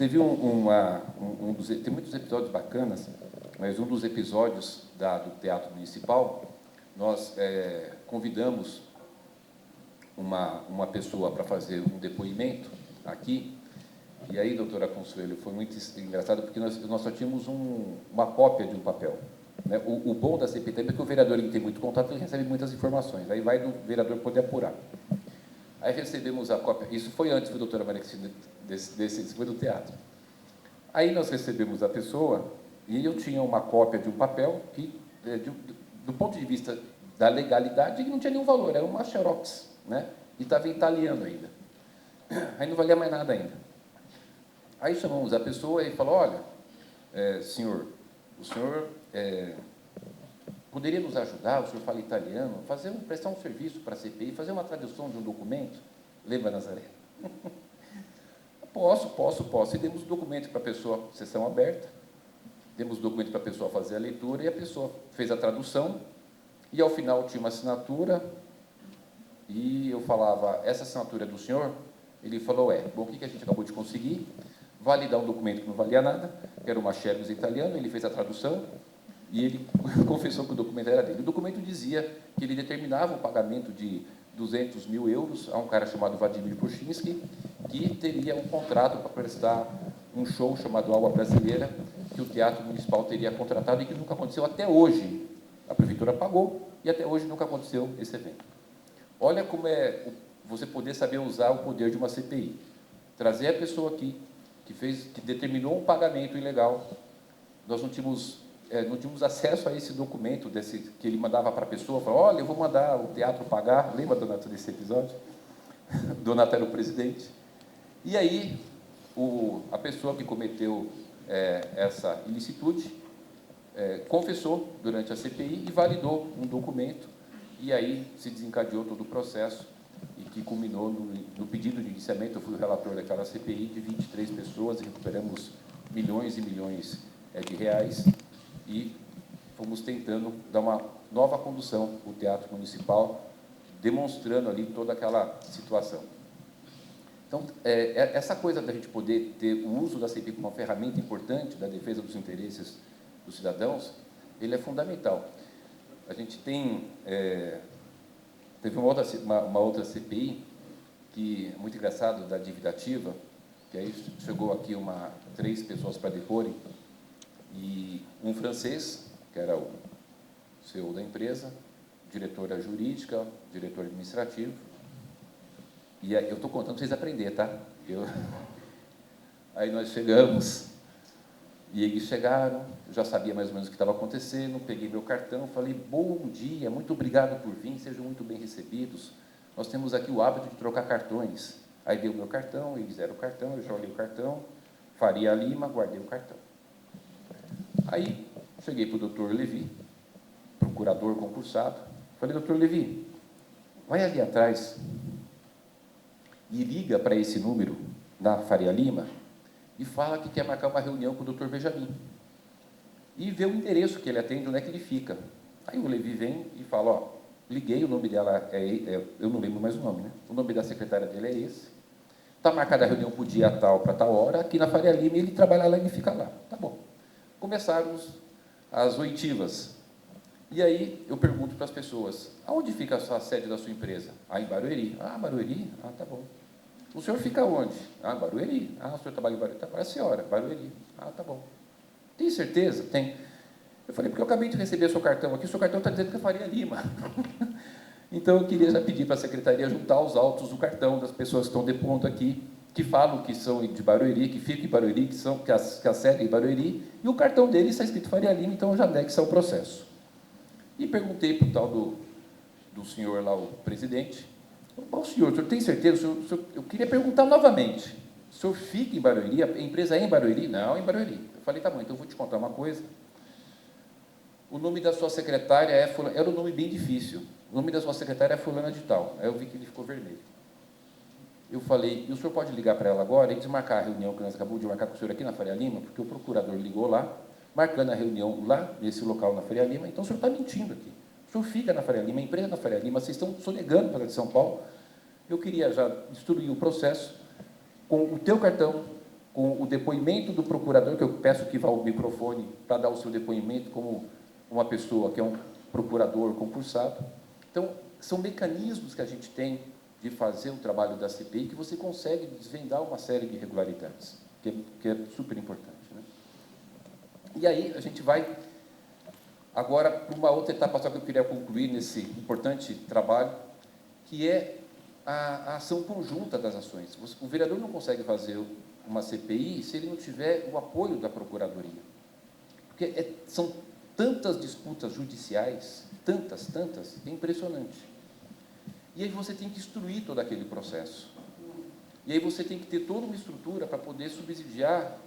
Teve tem muitos episódios bacanas, mas um dos episódios do Teatro Municipal, nós convidamos uma pessoa para fazer um depoimento aqui, e aí, doutora Consuelo, foi muito engraçado, porque nós só tínhamos uma cópia de um papel. Né? O bom da CPTM é que o vereador, ele tem muito contato, ele recebe muitas informações, aí vai do vereador poder apurar. Aí recebemos a cópia, isso foi antes, viu, doutora Maria Cristina, isso foi do teatro. Aí nós recebemos a pessoa, e eu tinha uma cópia de um papel que, do ponto de vista da legalidade, não tinha nenhum valor, era uma xerox, né? E estava em italiano ainda. Aí não valia mais nada ainda. Aí chamamos a pessoa e falou, olha, senhor, o senhor poderia nos ajudar, o senhor fala italiano, prestar um serviço para a CPI, fazer uma tradução de um documento? Lembra, Nazaré? Posso. E demos o documento para a pessoa, sessão aberta, demos o documento para a pessoa fazer a leitura, e a pessoa fez a tradução, e ao final tinha uma assinatura, e eu falava, essa assinatura é do senhor? Ele falou, bom, o que a gente acabou de conseguir? Validar um documento que não valia nada, que era uma xerox em italiano, ele fez a tradução, e ele confessou que o documento era dele. O documento dizia que ele determinava o pagamento de 200 mil euros a um cara chamado Vladimir Puchinski, que teria um contrato para prestar um show chamado Alma Brasileira, que o Teatro Municipal teria contratado e que nunca aconteceu até hoje. A Prefeitura pagou e até hoje nunca aconteceu esse evento. Olha como é você poder saber usar o poder de uma CPI. Trazer a pessoa aqui, que determinou um pagamento ilegal. Nós não tínhamos acesso a esse documento que ele mandava para a pessoa, falou, olha, eu vou mandar o teatro pagar. Lembra, Donato, desse episódio? Donato era o presidente. E aí, a pessoa que cometeu essa ilicitude confessou durante a CPI e validou um documento, e aí se desencadeou todo o processo, e que culminou no pedido de indiciamento. Eu fui o relator daquela CPI de 23 pessoas, e recuperamos milhões e milhões de reais, e fomos tentando dar uma nova condução ao Teatro Municipal, demonstrando ali toda aquela situação. Então, essa coisa da gente poder ter o uso da CPI como uma ferramenta importante da defesa dos interesses dos cidadãos, ele é fundamental. A gente teve uma outra CPI, que é muito engraçado, da dívida ativa, que aí chegou aqui 3 pessoas para deporem, e um francês, que era o CEO da empresa, diretora jurídica, diretor administrativo, e eu estou contando para vocês aprenderem, tá? Aí nós chegamos, e eles chegaram, eu já sabia mais ou menos o que estava acontecendo, peguei meu cartão, falei, bom dia, muito obrigado por vir, sejam muito bem recebidos, nós temos aqui o hábito de trocar cartões. Aí dei o meu cartão, eles deram o cartão, eu já olhei o cartão, Faria Lima, guardei o cartão. Aí, cheguei para o doutor Levi, procurador concursado, falei, doutor Levi, vai ali atrás e liga para esse número da Faria Lima e fala que quer marcar uma reunião com o doutor Benjamin. E vê o endereço que ele atende, onde é que ele fica. Aí o Levi vem e fala, ó, liguei, o nome dela eu não lembro mais o nome, né? O nome da secretária dele é esse. Está marcada a reunião para o dia tal, para tal hora, aqui na Faria Lima, e ele trabalha lá e ele fica lá. Tá bom. Começaram as oitivas. E aí eu pergunto para as pessoas, aonde fica a sede da sua empresa? Ah, em Barueri. Ah, Barueri? Ah, tá bom. O senhor fica onde? Ah, Barueri. Ah, o senhor trabalha em Barueri? Tá, a senhora, Barueri. Ah, tá bom. Tem certeza? Tem. Eu falei, porque eu acabei de receber seu cartão aqui, o seu cartão está dizendo que é Faria Lima. Então, eu queria já pedir para a secretaria juntar os autos do cartão das pessoas que estão depondo aqui, que falam que são de Barueri, que ficam em Barueri, que a sede é em Barueri, e o cartão dele está escrito Faria Lima, então já anexa ao processo. E perguntei para o tal do senhor lá, o presidente, o senhor tem certeza? Eu queria perguntar novamente, o senhor fica em Barueri? A empresa é em Barueri? Não, em Barueri. Eu falei, tá bom, então eu vou te contar uma coisa. O nome da sua secretária era um nome bem difícil. O nome da sua secretária é fulana de tal. Aí eu vi que ele ficou vermelho. Eu falei, e o senhor pode ligar para ela agora e desmarcar a reunião que nós acabamos de marcar com o senhor aqui na Faria Lima, porque o procurador ligou lá, marcando a reunião lá, nesse local na Faria Lima, então o senhor está mentindo aqui. O senhor fica na Faria Lima, a empresa na Faria Lima, vocês estão sonegando para a de São Paulo. Eu queria já instruir o processo com o teu cartão, com o depoimento do procurador, que eu peço que vá ao microfone para dar o seu depoimento como uma pessoa que é um procurador concursado. Então, são mecanismos que a gente tem de fazer o trabalho da CPI que você consegue desvendar uma série de irregularidades, que é super importante, né? E aí, a gente vai agora para uma outra etapa só que eu queria concluir nesse importante trabalho, que é a ação conjunta das ações. O vereador não consegue fazer uma CPI se ele não tiver o apoio da Procuradoria. Porque são tantas disputas judiciais, tantas, é impressionante. E aí você tem que instruir todo aquele processo. E aí você tem que ter toda uma estrutura para poder subsidiar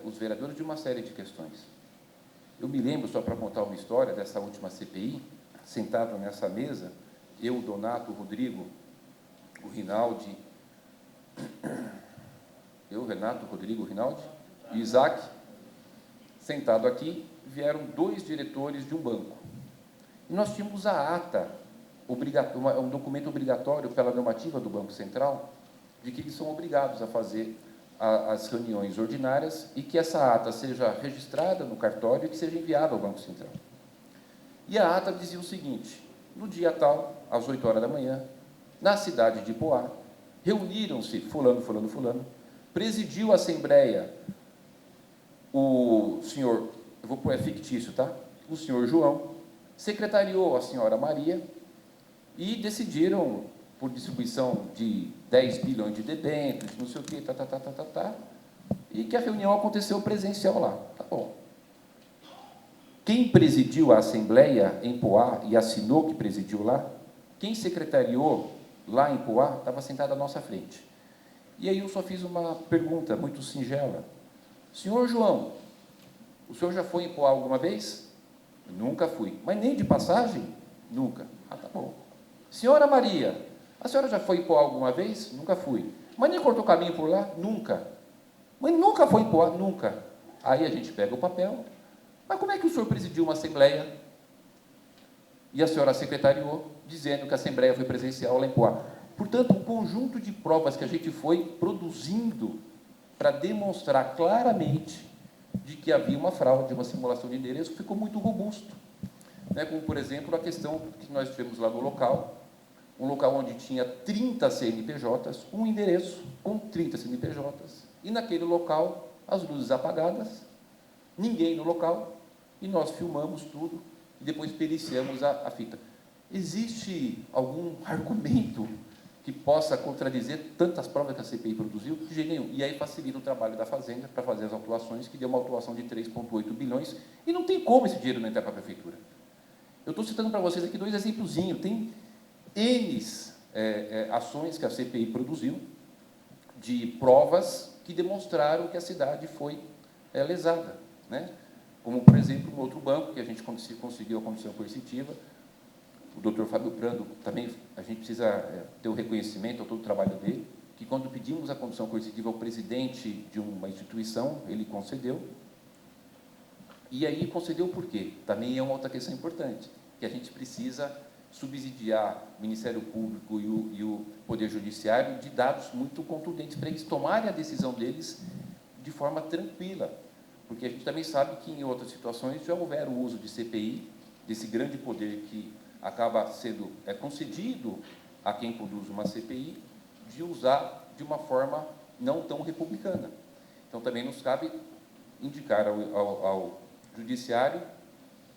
os vereadores de uma série de questões. Eu me lembro, só para contar uma história dessa última CPI, sentado nessa mesa, eu, o Donato, o Rodrigo, o Rinaldi, eu, Renato, Rodrigo, Rinaldi e Isaac, sentado aqui, vieram 2 diretores de um banco. E nós tínhamos a ata, um documento obrigatório pela normativa do Banco Central, de que eles são obrigados a fazer as reuniões ordinárias e que essa ata seja registrada no cartório e que seja enviada ao Banco Central. E a ata dizia o seguinte: no dia tal, às 8 horas da manhã, na cidade de Ipoá, reuniram-se fulano, presidiu a assembleia o senhor, eu vou pôr fictício, tá? O senhor João, secretariou a senhora Maria e decidiram, por distribuição de 10 bilhões de debêntures, não sei o quê, e que a reunião aconteceu presencial lá. Tá bom. Quem presidiu a assembleia em Poá e assinou que presidiu lá, quem secretariou lá em Poá, estava sentado à nossa frente. E aí eu só fiz uma pergunta muito singela. Senhor João, o senhor já foi em Poá alguma vez? Nunca fui. Mas nem de passagem? Nunca. Ah, tá bom. Senhora Maria, a senhora já foi em Poá alguma vez? Nunca fui. Mas nem cortou caminho por lá? Nunca. Mas nunca foi em Poá? Nunca. Aí a gente pega o papel. Mas como é que o senhor presidiu uma assembleia e a senhora secretariou, dizendo que a assembleia foi presencial lá em Poá? Portanto, o conjunto de provas que a gente foi produzindo para demonstrar claramente de que havia uma fraude, uma simulação de endereço, ficou muito robusto. Né? Como, por exemplo, a questão que nós tivemos lá no local, um local onde tinha 30 CNPJs, um endereço com 30 CNPJs, e naquele local, as luzes apagadas, ninguém no local, e nós filmamos tudo, e depois periciamos a fita. Existe algum argumento que possa contradizer tantas provas que a CPI produziu? De jeito nenhum. E aí facilita o trabalho da Fazenda para fazer as autuações, que deu uma autuação de 3,8 bilhões, e não tem como esse dinheiro não entrar para a Prefeitura. Eu estou citando para vocês aqui 2 exemplozinhos. Tem N ações que a CPI produziu, de provas que demonstraram que a cidade foi lesada, né? Como, por exemplo, um outro banco, que a gente conseguiu a condição coercitiva, o doutor Fábio Prando, também a gente precisa ter o reconhecimento a todo o trabalho dele, que quando pedimos a condição coercitiva ao presidente de uma instituição, ele concedeu. E aí concedeu por quê? Também é uma outra questão importante, que a gente precisa subsidiar o Ministério Público e o Poder Judiciário de dados muito contundentes para eles tomarem a decisão deles de forma tranquila, porque a gente também sabe que em outras situações já houveram o uso de CPI, desse grande poder que acaba sendo concedido a quem conduz uma CPI, de usar de uma forma não tão republicana. Então, também nos cabe indicar ao Judiciário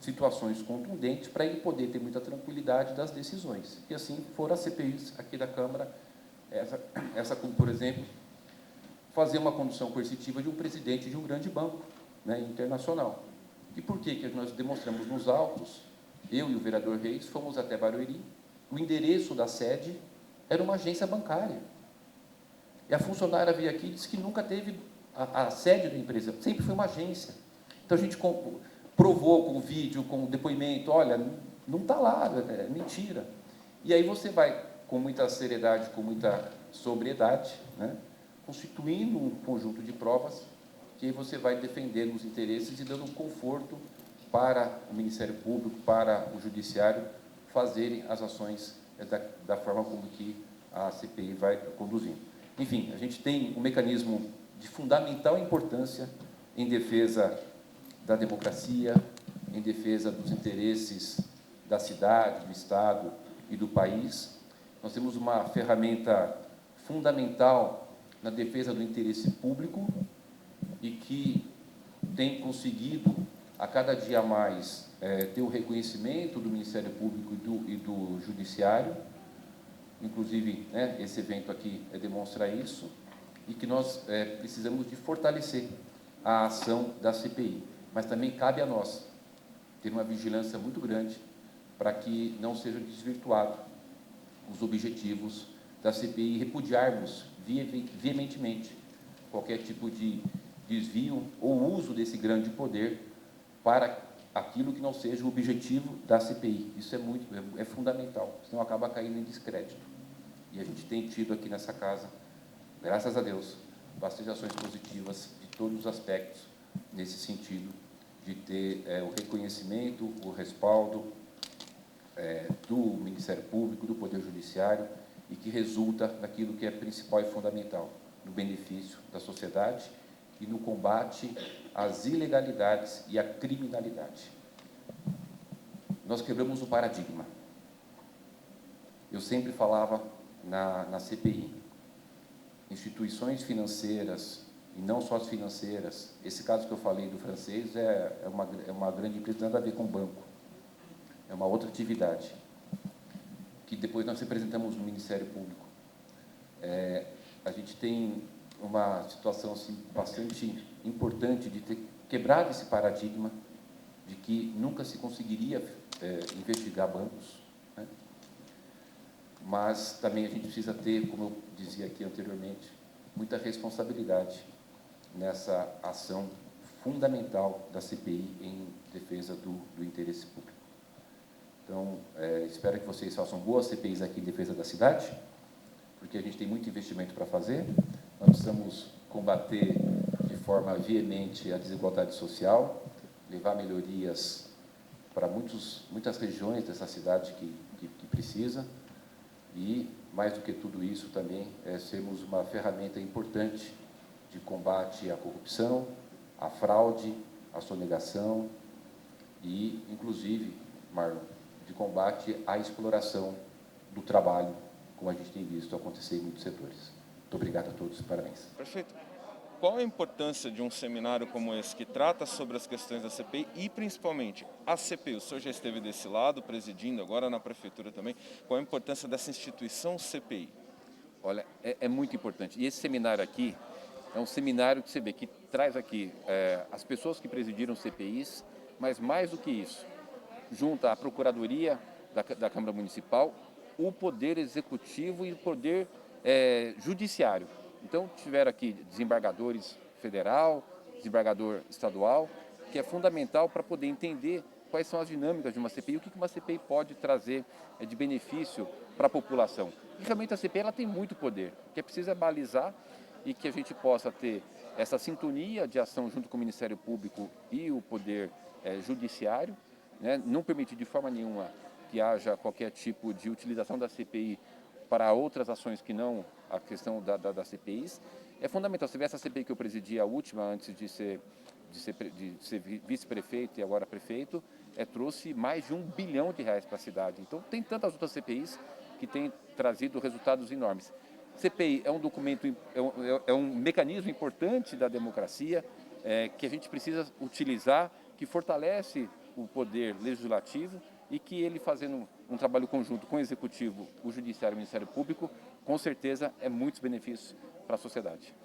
situações contundentes para ele poder ter muita tranquilidade das decisões. E assim foram as CPIs aqui da Câmara, essa como, por exemplo, fazer uma condução coercitiva de um presidente de um grande banco, né, internacional. E por que nós demonstramos nos autos, eu e o vereador Reis fomos até Barueri, o endereço da sede era uma agência bancária. E a funcionária veio aqui e disse que nunca teve a sede da empresa, sempre foi uma agência. Então, a gente provou com vídeo, com depoimento, olha, não está lá, é mentira. E aí você vai, com muita seriedade, com muita sobriedade, né, constituindo um conjunto de provas, que aí você vai defendendo os interesses e dando um conforto para o Ministério Público, para o Judiciário, fazerem as ações da forma como que a CPI vai conduzindo. Enfim, a gente tem um mecanismo de fundamental importância em defesa da democracia, em defesa dos interesses da cidade, do Estado e do país. Nós temos uma ferramenta fundamental na defesa do interesse público e que tem conseguido, a cada dia mais, ter o reconhecimento do Ministério Público e do Judiciário. Inclusive, né, esse evento aqui demonstra isso, e que nós precisamos de fortalecer a ação da CPI, mas também cabe a nós ter uma vigilância muito grande para que não seja desvirtuado os objetivos da CPI e repudiarmos veementemente qualquer tipo de desvio ou uso desse grande poder para aquilo que não seja o objetivo da CPI. Isso é fundamental, senão acaba caindo em descrédito. E a gente tem tido aqui nessa casa, graças a Deus, bastante ações positivas de todos os aspectos, nesse sentido de ter o reconhecimento, o respaldo do Ministério Público, do Poder Judiciário, e que resulta naquilo que é principal e fundamental, no benefício da sociedade e no combate às ilegalidades e à criminalidade. Nós quebramos o paradigma. Eu sempre falava na CPI, instituições financeiras, e não só as financeiras, esse caso que eu falei do francês é uma grande empresa, nada a ver com banco, é uma outra atividade, que depois nós representamos no Ministério Público. A gente tem uma situação assim, bastante importante de ter quebrado esse paradigma de que nunca se conseguiria investigar bancos, né? Mas também a gente precisa ter, como eu dizia aqui anteriormente, muita responsabilidade nessa ação fundamental da CPI em defesa do interesse público. Então, espero que vocês façam boas CPIs aqui em defesa da cidade, porque a gente tem muito investimento para fazer. Nós precisamos combater de forma veemente a desigualdade social, levar melhorias para muitas regiões dessa cidade que precisa, e, mais do que tudo isso, também sermos uma ferramenta importante de combate à corrupção, à fraude, à sonegação e, inclusive, Marlon, de combate à exploração do trabalho, como a gente tem visto acontecer em muitos setores. Muito obrigado a todos, parabéns. Perfeito. Qual a importância de um seminário como esse, que trata sobre as questões da CPI e, principalmente, a CPI? O senhor já esteve desse lado, presidindo, agora na prefeitura também. Qual a importância dessa instituição CPI? Olha, é muito importante. E esse seminário aqui é um seminário que você vê que traz aqui as pessoas que presidiram CPIs, mas mais do que isso, junta a Procuradoria da Câmara Municipal, o Poder Executivo e o Poder Judiciário. Então, tiveram aqui desembargadores federal, desembargador estadual, que é fundamental para poder entender quais são as dinâmicas de uma CPI, o que uma CPI pode trazer de benefício para a população. E realmente a CPI ela tem muito poder, que é preciso balizar e que a gente possa ter essa sintonia de ação junto com o Ministério Público e o Poder Judiciário, né? Não permitir de forma nenhuma que haja qualquer tipo de utilização da CPI para outras ações que não a questão das CPIs. É fundamental. Você vê essa CPI que eu presidi, a última, antes de ser vice-prefeito e agora prefeito, trouxe mais de R$ 1 bilhão para a cidade. Então, tem tantas outras CPIs que têm trazido resultados enormes. CPI é um documento, é um mecanismo importante da democracia que a gente precisa utilizar, que fortalece o poder legislativo e que ele fazendo um trabalho conjunto com o Executivo, o Judiciário e o Ministério Público, com certeza é muitos benefícios para a sociedade.